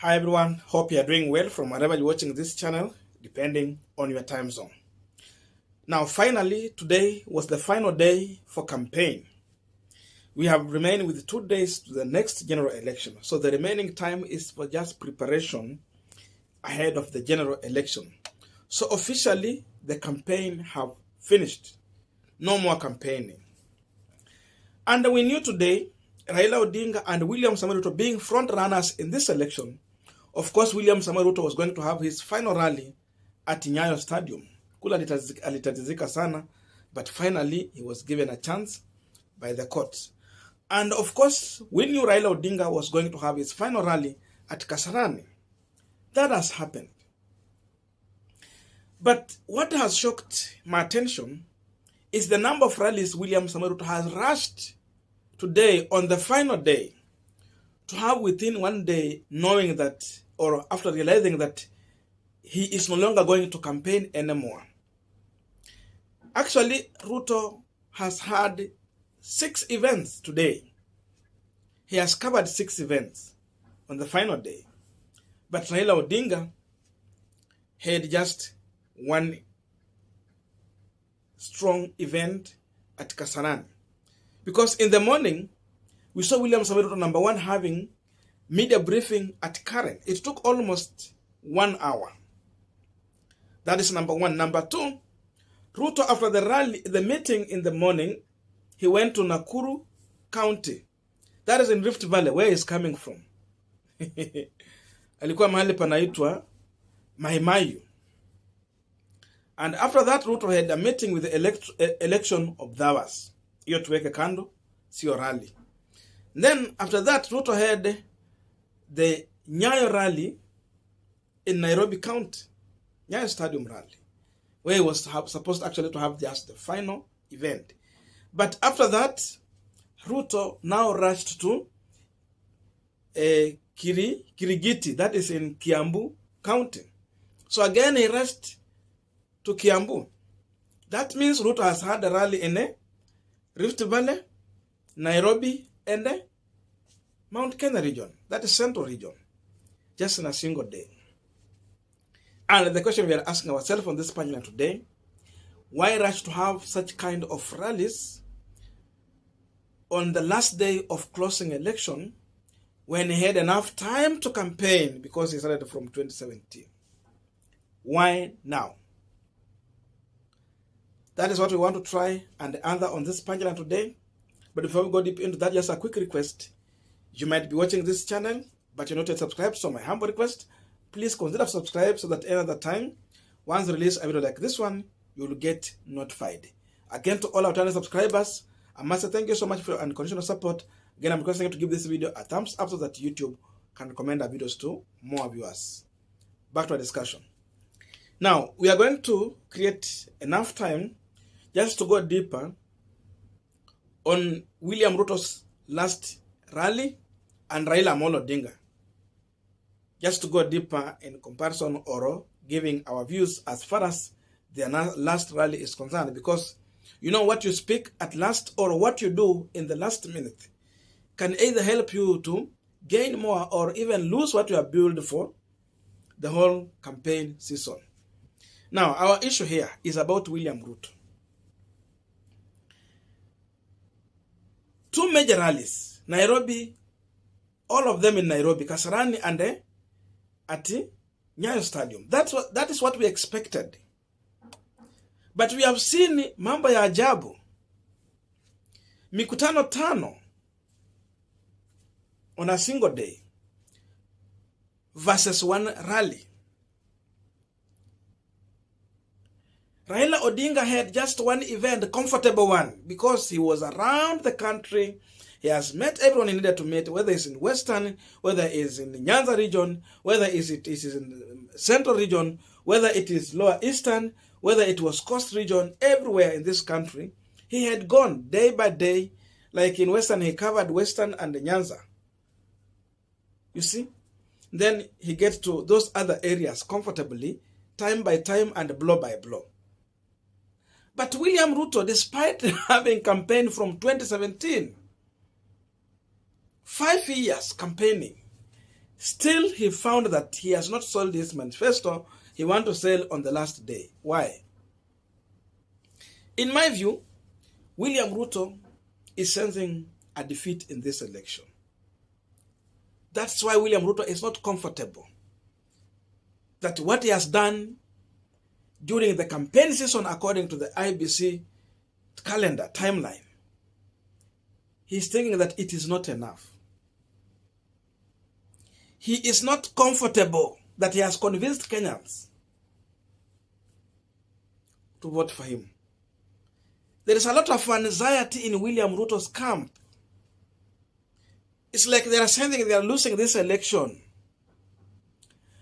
Hi everyone, hope you are doing well from wherever you're watching this channel, depending on your time zone. Now finally, today was the final day for campaign. We have remained with 2 days to the next general election. So the remaining time is for just preparation ahead of the general election. So officially, the campaign have finished. No more campaigning. And we knew today, Railaodinga and William Samoei Ruto being front runners in this election. Of course, William Samoei Ruto was going to have his final rally at Nyayo Stadium. Kula alitatizika sana, but finally he was given a chance by the court. And of course, we knew Railaodinga was going to have his final rally at Kasarani. That has happened. But what has shocked my attention is the number of rallies William Samoei Ruto has rushed today on the final day to have within 1 day, knowing that, or after realizing that he is no longer going to campaign anymore. Actually, Ruto has had 6 events today. He has covered 6 events on the final day. But Railaodinga had just 1 strong event at Kasarani. Because in the morning, we saw William Samoei Ruto, number 1, having media briefing at Karen. It took almost 1 hour. That is number 1. Number 2, Ruto, after the rally, the meeting in the morning, he went to Nakuru County. That is in Rift Valley, where he's coming from. Alikuwa mahali panaitwa Mahimayu. And after that, Ruto had a meeting with the election observers. Hiyo tuweke kando, sio rally. Then after that, Ruto had the Nyayo rally in Nairobi County, Nyayo Stadium rally, where he was supposed actually to have just the final event. But after that, Ruto now rushed to Kirigiti, that is in Kiambu County. So again, he rushed to Kiambu. That means Ruto has had a rally in Rift Valley, Nairobi, and Mount Kenya region. That is Central region. Just in a single day. And the question we are asking ourselves on this Punchline today, why rush to have such kind of rallies on the last day of closing election when he had enough time to campaign because he started from 2017? Why now? That is what we want to try and answer on this Punchline today. But before we go deep into that, just a quick request. You might be watching this channel, but you're not yet subscribed, so my humble request, please consider subscribe so that another time, once I release a video like this one, you will get notified. Again, to all our channel subscribers, I must say thank you so much for your unconditional support. Again, I'm requesting you to give this video a thumbs up so that YouTube can recommend our videos to more viewers. Back to our discussion. Now, we are going to create enough time just to go deeper on William Ruto's last rally and Raila Amolo Odinga. Just to go deeper in comparison or giving our views as far as their last rally is concerned. Because you know what you speak at last or what you do in the last minute can either help you to gain more or even lose what you have built for the whole campaign season. Now, our issue here is about William Ruto. 2 major rallies, Nairobi, all of them in Nairobi, Kasarani and at Nyayo Stadium. That is what we expected. But we have seen mambo ya ajabu. Mikutano 5 on a single day versus 1 rally. Raila Odinga had just 1 event, a comfortable one, because he was around the country. He has met everyone he needed to meet, whether it's in Western, whether it's in the Nyanza region, whether it is in the Central region, whether it is Lower Eastern, whether it was Coast region, everywhere in this country. He had gone day by day. Like in Western, he covered Western and the Nyanza. You see? Then he gets to those other areas comfortably, time by time and blow by blow. But William Ruto, despite having campaigned from 2017, 5 years campaigning, Still, he found that he has not sold his manifesto. He wants to sell on the last day. Why? In my view, William Ruto is sensing a defeat in this election. That's why William Ruto is not comfortable that what he has done during the campaign season, according to the IBC calendar timeline, he's thinking that it is not enough. He is not comfortable that he has convinced Kenyans to vote for him. There is a lot of anxiety in William Ruto's camp. It's like they are saying they are losing this election.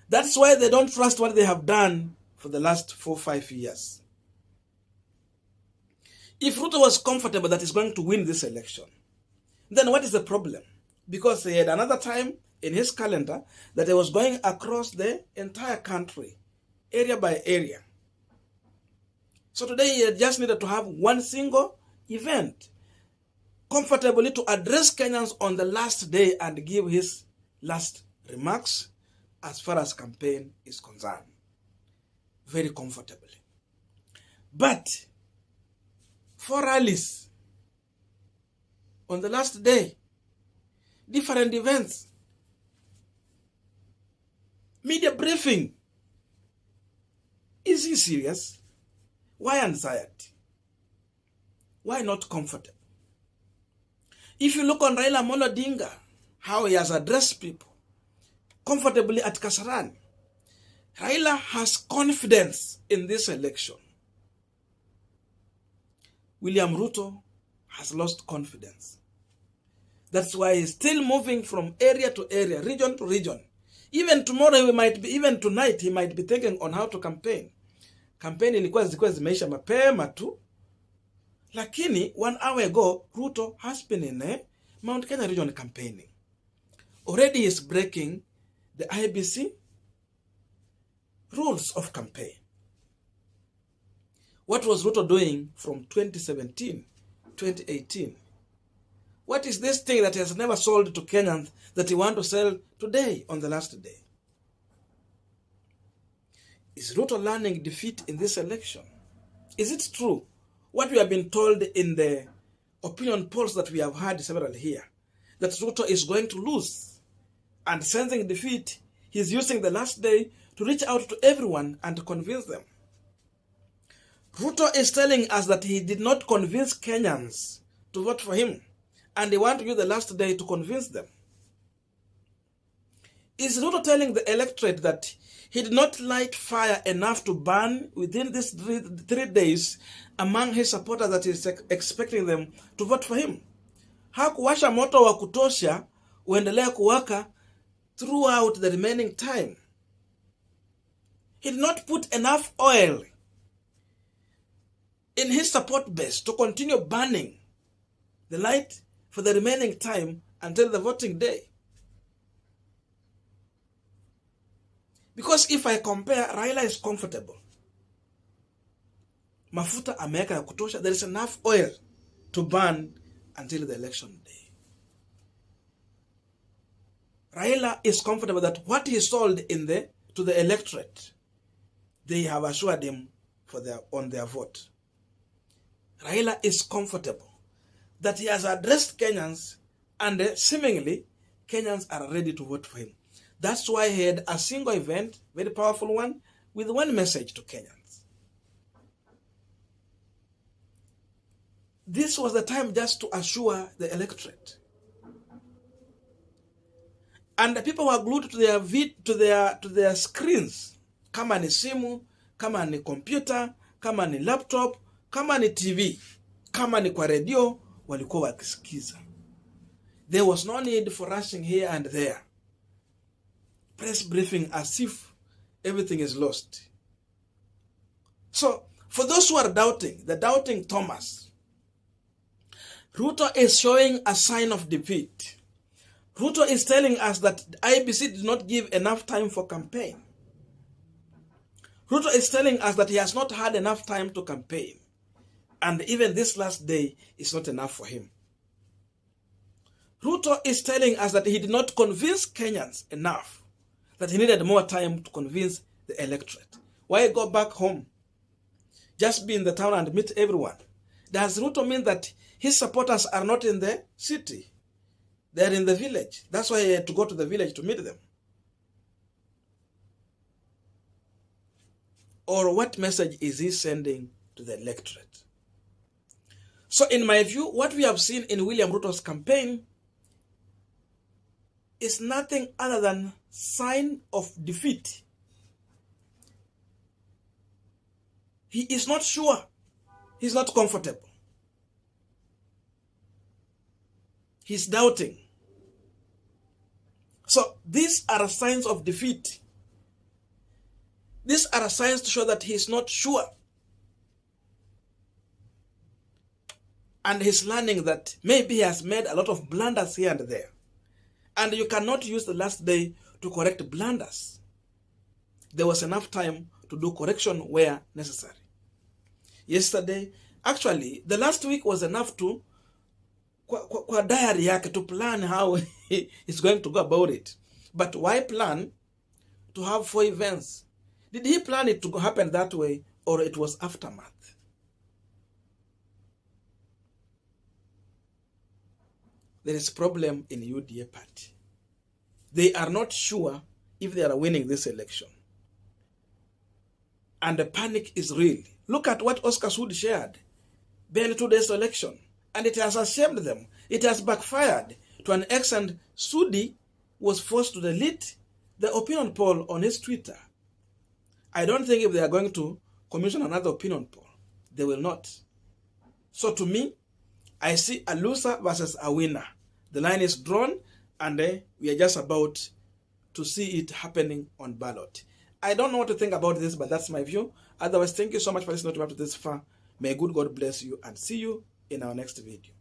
That's why they don't trust what they have done for the last 4 or 5 years. If Ruto was comfortable that he's going to win this election, then what is the problem? Because he had another time in his calendar that he was going across the entire country, area by area. So today he just needed to have one single event, comfortably to address Kenyans on the last day and give his last remarks as far as campaign is concerned. Very comfortably. But for rallies, on the last day, different events, media briefing. Is he serious? Why anxiety? Why not comfortable? If you look on railaodinga, how he has addressed people comfortably at Kasarani, Raila has confidence in this election. William Ruto has lost confidence. That's why he's still moving from area to area, region to region. Even tomorrow, even tonight, he might be thinking on how to campaign. Campaign ilikuwa zimeisha mapema tu. Lakini 1 hour ago, Ruto has been in Mount Kenya region campaigning. Already he is breaking the IBC rules of campaign. What was Ruto doing from 2017, 2018? What is this thing that he has never sold to Kenyans that he wants to sell today on the last day? Is Ruto learning defeat in this election? Is it true what we have been told in the opinion polls that we have had several here, that Ruto is going to lose and sensing defeat, he's using the last day to reach out to everyone and to convince them? Ruto is telling us that he did not convince Kenyans to vote for him, and they want to use the last day to convince them. Is Ruto telling the electorate that he did not light fire enough to burn within these 3 days among his supporters that he is expecting them to vote for him? Hakuwasha moto wa kutosha uendelea kuwaka throughout the remaining time. He did not put enough oil in his support base to continue burning the light for the remaining time until the voting day. Because if I compare, Raila is comfortable. Mafuta ameweka ya kutosha. There is enough oil to burn until the election day. Raila is comfortable that what he sold to the electorate, they have assured him on their vote. Raila is comfortable that he has addressed Kenyans and seemingly Kenyans are ready to vote for him. That's why he had a single event, very powerful one, with one message to Kenyans. This was the time just to assure the electorate. And the people were glued to their screens. Kama ni simu, kama ni computer, kama ni laptop, kama ni TV, kama ni kwa radio, walikuwa wakisikiza. There was no need for rushing here and there. Press briefing as if everything is lost. So, for those who are doubting, the doubting Thomas, Ruto is showing a sign of defeat. Ruto is telling us that IBC did not give enough time for campaign. Ruto is telling us that he has not had enough time to campaign. And even this last day is not enough for him. Ruto is telling us that he did not convince Kenyans enough, that he needed more time to convince the electorate. Why go back home? Just be in the town and meet everyone. Does Ruto mean that his supporters are not in the city? They're in the village. That's why he had to go to the village to meet them. Or what message is he sending to the electorate? So in my view, what we have seen in William Ruto's campaign is nothing other than sign of defeat. He is not sure. He's not comfortable. He's doubting. So these are signs of defeat. These are signs to show that he's not sure. And he's learning that maybe he has made a lot of blunders here and there. And you cannot use the last day to correct blunders. There was enough time to do correction where necessary. Yesterday, actually, the last week was enough to kwa diary yake to plan how he's going to go about it. But why plan to have 4 events? Did he plan it to happen that way, or it was aftermath? There is a problem in UDA party. They are not sure if they are winning this election. And the panic is real. Look at what Oscar Sudi shared. Barely 2 days to election. And it has ashamed them. It has backfired to an extent. Sudi was forced to delete the opinion poll on his Twitter. I don't think if they are going to commission another opinion poll, they will not. So to me, I see a loser versus a winner. The line is drawn, and we are just about to see it happening on ballot. I don't know what to think about this, but that's my view. Otherwise, thank you so much for listening to me up to this far. May good God bless you, and see you in our next video.